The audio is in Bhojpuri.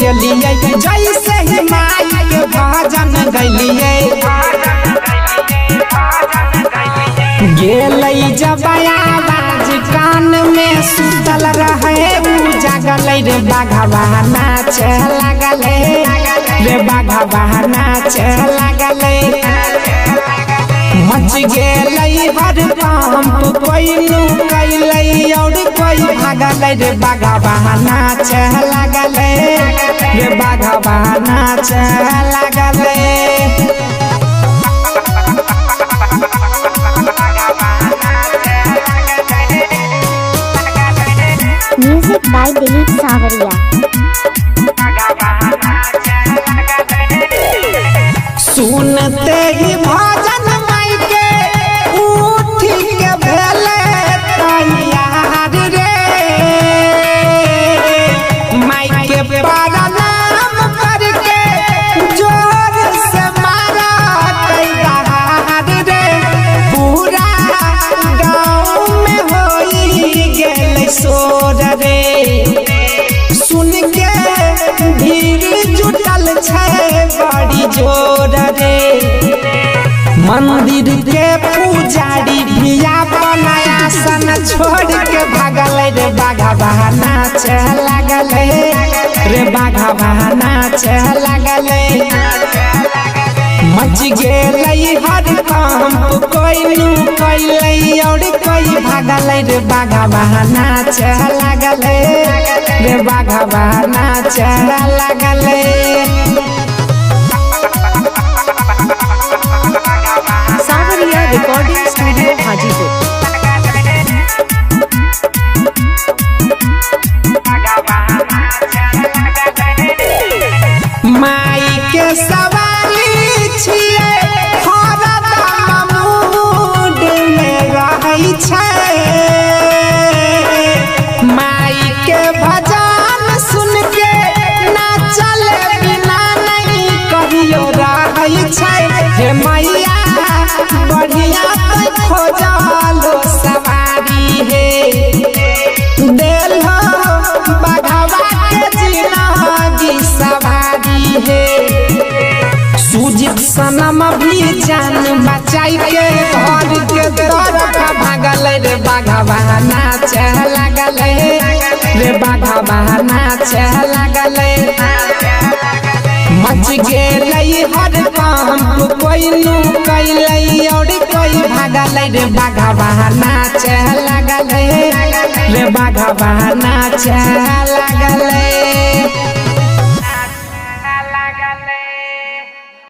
गेलिए जैसे ही माई के भजन गैलिए गेलै जब आवाज कान में सुतल रहे उ जागलै रे बाघवा नाचे लागले रे बाघवा नाचे लागले मच गेलै हर पंप कोइनु कैलै और कोई भागलै रे बाघवा नाचे लागले रे बाघवा नाचे लागले Music by Dilip Savaria. सुनते ही भजन माई के उठी के भेले तैयार रे माई के प्रणाम करके जोर से मारा तैयार रे पूरा गाँव में होई गेल शोर रे सुन के भीड़ जुटल छै बड़ी जोर रे मंदिर के पुजारी भिया बनाया सन छोड़ के भागल रे बाघवा नाचे लागले रे बाघवा नाचे लागले मच गेलै हर कंप कोइनु कैलै और कोई भागल रे बाघवा नाचे लागले रे बाघवा नाचे लागले Savaria Recording Studio, Hajipur. माई के सवारी छिए हरदम मूड में रहै छै माई के भजन सुन के नाचल बिना नहीं कहियो रहै छै हे मैया बढ़िया खोजलो सवारी हे देलो बाघवा के जिंदगी सवारी हे सुजित सनम भी जान बचाई के घर के तरफ भागल रे बाघवा नाचे लागले रे बाघवा नाचे लागले मच गेलै हर पंप कोइनु कैलै और कोई भागल रे बाघवा नाचे लागले रे बाघवा नाचे लागले।